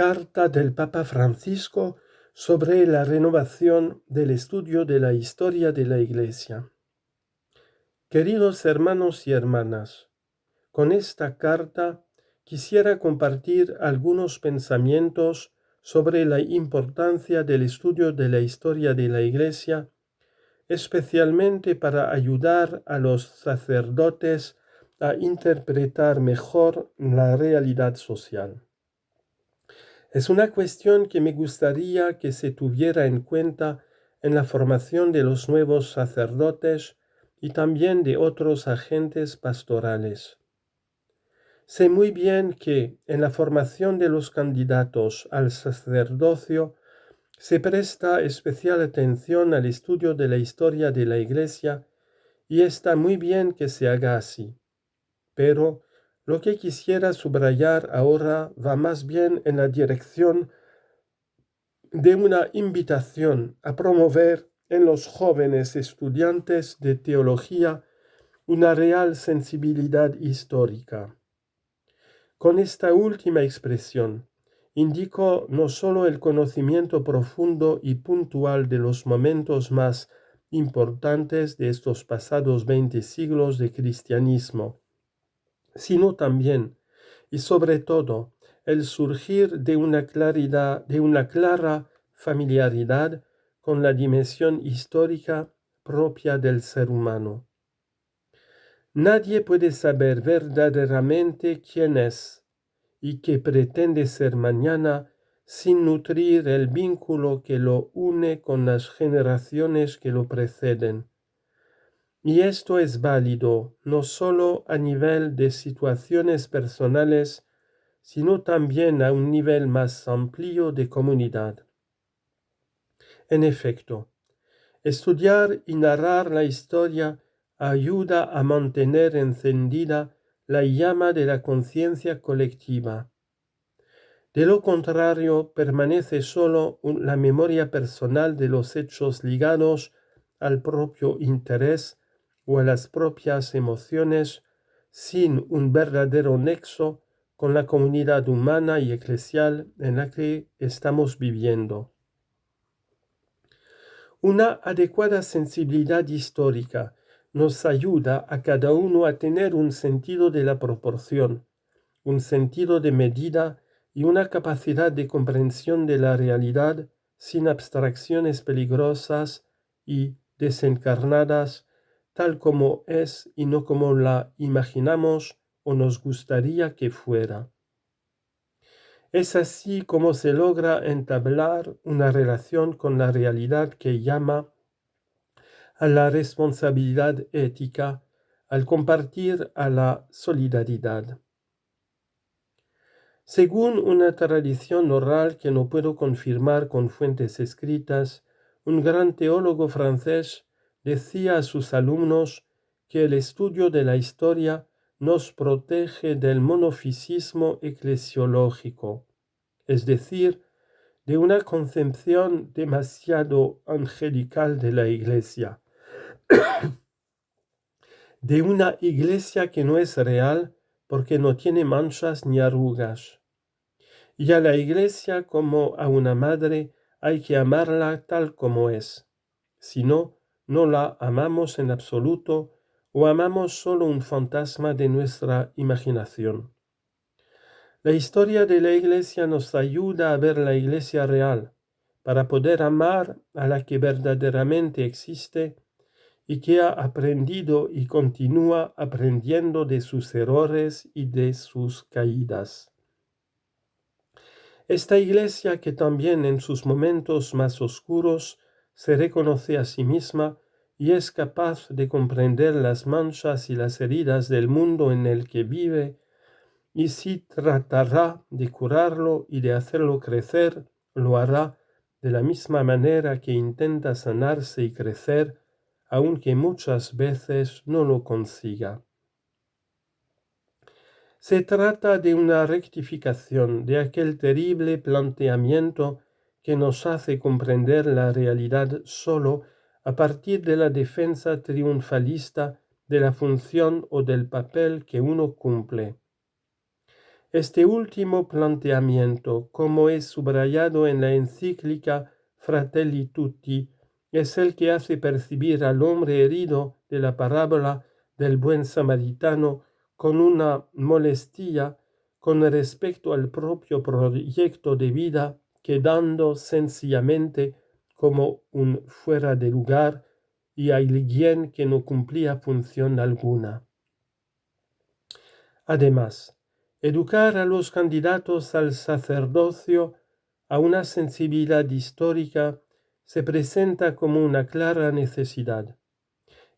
Carta del Papa Francisco sobre la renovación del estudio de la historia de la Iglesia. Queridos hermanos y hermanas, con esta carta quisiera compartir algunos pensamientos sobre la importancia del estudio de la historia de la Iglesia, especialmente para ayudar a los sacerdotes a interpretar mejor la realidad social. Es una cuestión que me gustaría que se tuviera en cuenta en la formación de los nuevos sacerdotes y también de otros agentes pastorales. Sé muy bien que en la formación de los candidatos al sacerdocio se presta especial atención al estudio de la historia de la Iglesia y está muy bien que se haga así. Pero lo que quisiera subrayar ahora va más bien en la dirección de una invitación a promover en los jóvenes estudiantes de teología una real sensibilidad histórica. Con esta última expresión indico no solo el conocimiento profundo y puntual de los momentos más importantes de estos pasados 20 siglos de cristianismo, sino también y sobre todo el surgir de una clara familiaridad con la dimensión histórica propia del ser humano. Nadie puede saber verdaderamente quién es y qué pretende ser mañana sin nutrir el vínculo que lo une con las generaciones que lo preceden. Y esto es válido no solo a nivel de situaciones personales, sino también a un nivel más amplio de comunidad. En efecto, estudiar y narrar la historia ayuda a mantener encendida la llama de la conciencia colectiva. De lo contrario, permanece solo la memoria personal de los hechos ligados al propio interés o a las propias emociones, sin un verdadero nexo con la comunidad humana y eclesial en la que estamos viviendo. Una adecuada sensibilidad histórica nos ayuda a cada uno a tener un sentido de la proporción, un sentido de medida y una capacidad de comprensión de la realidad sin abstracciones peligrosas y desencarnadas, tal como es y no como la imaginamos o nos gustaría que fuera. Es así como se logra entablar una relación con la realidad que llama a la responsabilidad ética, al compartir a la solidaridad. Según una tradición oral que no puedo confirmar con fuentes escritas, un gran teólogo francés decía a sus alumnos que el estudio de la historia nos protege del monofisismo eclesiológico, es decir, de una concepción demasiado angelical de la Iglesia, de una Iglesia que no es real porque no tiene manchas ni arrugas. Y a la Iglesia como a una madre hay que amarla tal como es. Si no, no la amamos en absoluto o amamos solo un fantasma de nuestra imaginación. La historia de la Iglesia nos ayuda a ver la Iglesia real, para poder amar a la que verdaderamente existe y que ha aprendido y continúa aprendiendo de sus errores y de sus caídas. Esta Iglesia que también en sus momentos más oscuros se reconoce a sí misma y es capaz de comprender las manchas y las heridas del mundo en el que vive, y si tratará de curarlo y de hacerlo crecer, lo hará de la misma manera que intenta sanarse y crecer, aunque muchas veces no lo consiga. Se trata de una rectificación de aquel terrible planteamiento que nos hace comprender la realidad solo a partir de la defensa triunfalista de la función o del papel que uno cumple. Este último planteamiento, como es subrayado en la encíclica Fratelli Tutti, es el que hace percibir al hombre herido de la parábola del buen samaritano con una molestia con respecto al propio proyecto de vida, quedando sencillamente como un fuera de lugar y alguien que no cumplía función alguna. Además, educar a los candidatos al sacerdocio a una sensibilidad histórica se presenta como una clara necesidad,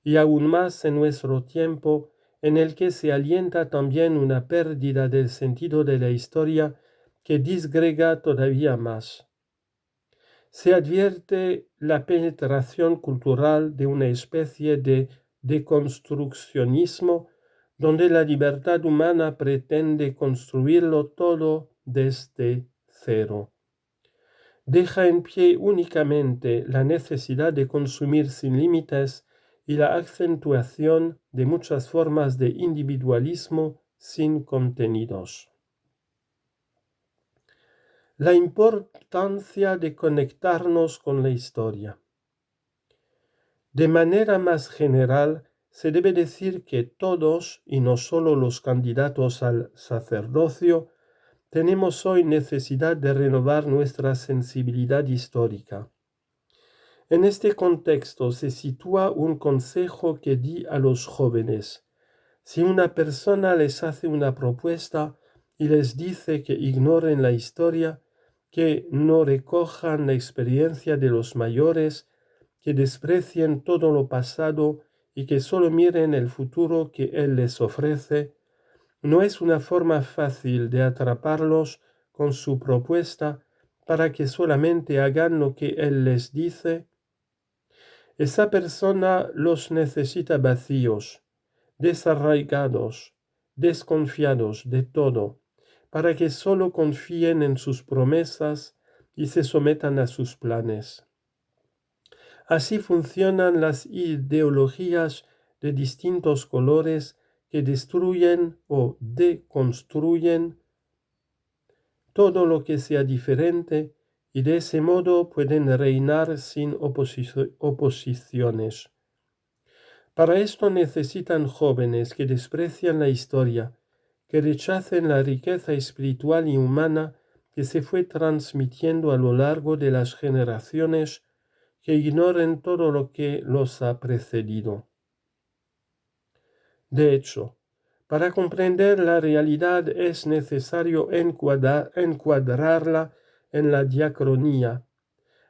y aún más en nuestro tiempo en el que se alienta también una pérdida del sentido de la historia que disgrega todavía más. Se advierte la penetración cultural de una especie de deconstruccionismo donde la libertad humana pretende construirlo todo desde cero. Deja en pie únicamente la necesidad de consumir sin límites y la acentuación de muchas formas de individualismo sin contenidos. La importancia de conectarnos con la historia. De manera más general, se debe decir que todos, y no solo los candidatos al sacerdocio, tenemos hoy necesidad de renovar nuestra sensibilidad histórica. En este contexto se sitúa un consejo que di a los jóvenes. Si una persona les hace una propuesta y les dice que ignoren la historia, que no recojan la experiencia de los mayores, que desprecien todo lo pasado y que solo miren el futuro que Él les ofrece, no es una forma fácil de atraparlos con su propuesta para que solamente hagan lo que Él les dice. Esa persona los necesita vacíos, desarraigados, desconfiados de todo, para que solo confíen en sus promesas y se sometan a sus planes. Así funcionan las ideologías de distintos colores que destruyen o deconstruyen todo lo que sea diferente y de ese modo pueden reinar sin oposiciones. Para esto necesitan jóvenes que desprecian la historia, que rechacen la riqueza espiritual y humana que se fue transmitiendo a lo largo de las generaciones, que ignoren todo lo que los ha precedido. De hecho, para comprender la realidad es necesario encuadrarla en la diacronía,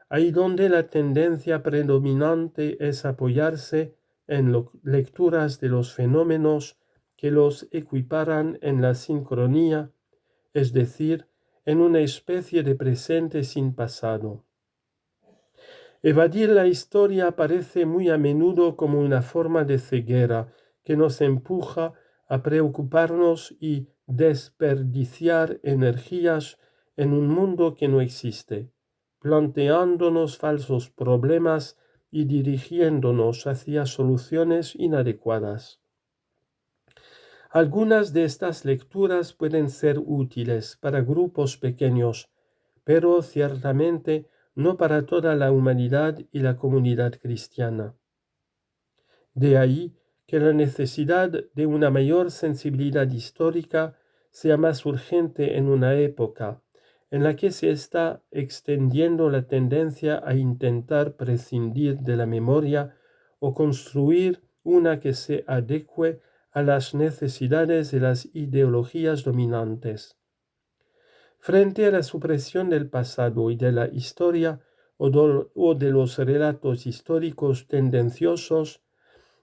ahí donde la tendencia predominante es apoyarse en lecturas de los fenómenos que los equiparan en la sincronía, es decir, en una especie de presente sin pasado. Evadir la historia aparece muy a menudo como una forma de ceguera que nos empuja a preocuparnos y desperdiciar energías en un mundo que no existe, planteándonos falsos problemas y dirigiéndonos hacia soluciones inadecuadas. Algunas de estas lecturas pueden ser útiles para grupos pequeños, pero ciertamente no para toda la humanidad y la comunidad cristiana. De ahí que la necesidad de una mayor sensibilidad histórica sea más urgente en una época en la que se está extendiendo la tendencia a intentar prescindir de la memoria o construir una que se adecue a las necesidades de las ideologías dominantes. Frente a la supresión del pasado y de la historia o de los relatos históricos tendenciosos,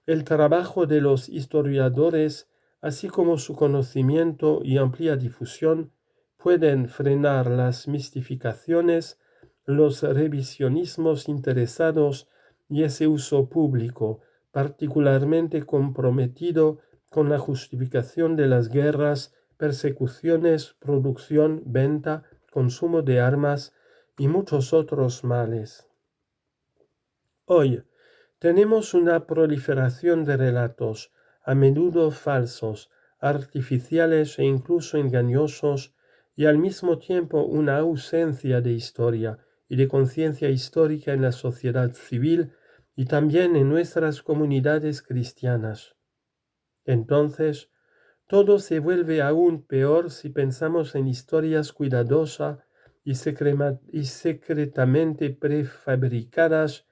el trabajo de los historiadores, así como su conocimiento y amplia difusión, pueden frenar las mistificaciones, los revisionismos interesados y ese uso público, particularmente comprometido con la justificación de las guerras, persecuciones, producción, venta, consumo de armas y muchos otros males. Hoy tenemos una proliferación de relatos, a menudo falsos, artificiales e incluso engañosos, y al mismo tiempo una ausencia de historia y de conciencia histórica en la sociedad civil y también en nuestras comunidades cristianas. Entonces, todo se vuelve aún peor si pensamos en historias cuidadosas y secretamente prefabricadas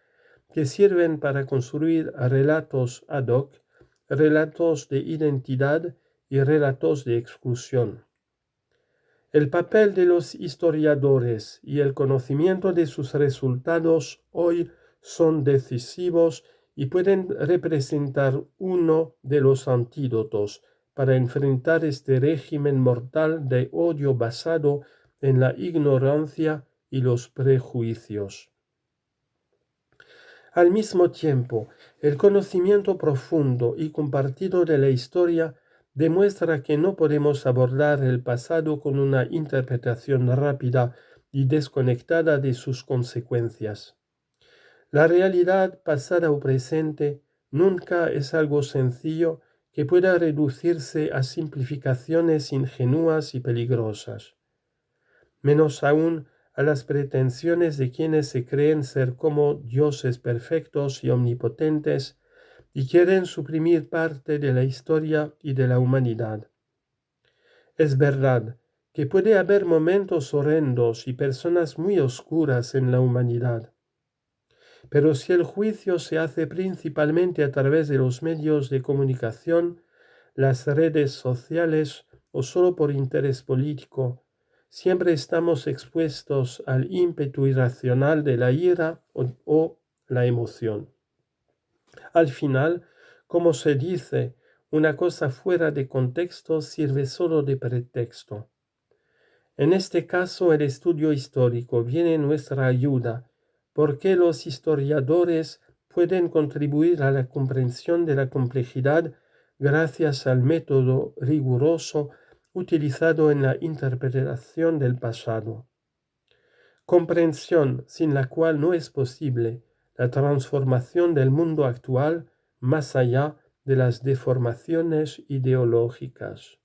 que sirven para construir relatos ad hoc, relatos de identidad y relatos de exclusión. El papel de los historiadores y el conocimiento de sus resultados hoy son decisivos y pueden representar uno de los antídotos para enfrentar este régimen mortal de odio basado en la ignorancia y los prejuicios. Al mismo tiempo, el conocimiento profundo y compartido de la historia demuestra que no podemos abordar el pasado con una interpretación rápida y desconectada de sus consecuencias. La realidad pasada o presente nunca es algo sencillo que pueda reducirse a simplificaciones ingenuas y peligrosas. Menos aún a las pretensiones de quienes se creen ser como dioses perfectos y omnipotentes y quieren suprimir parte de la historia y de la humanidad. Es verdad que puede haber momentos horrendos y personas muy oscuras en la humanidad, pero si el juicio se hace principalmente a través de los medios de comunicación, las redes sociales o solo por interés político, siempre estamos expuestos al ímpetu irracional de la ira o la emoción. Al final, como se dice, una cosa fuera de contexto sirve solo de pretexto. En este caso, el estudio histórico viene en nuestra ayuda, porque los historiadores pueden contribuir a la comprensión de la complejidad gracias al método riguroso utilizado en la interpretación del pasado. Comprensión sin la cual no es posible la transformación del mundo actual más allá de las deformaciones ideológicas.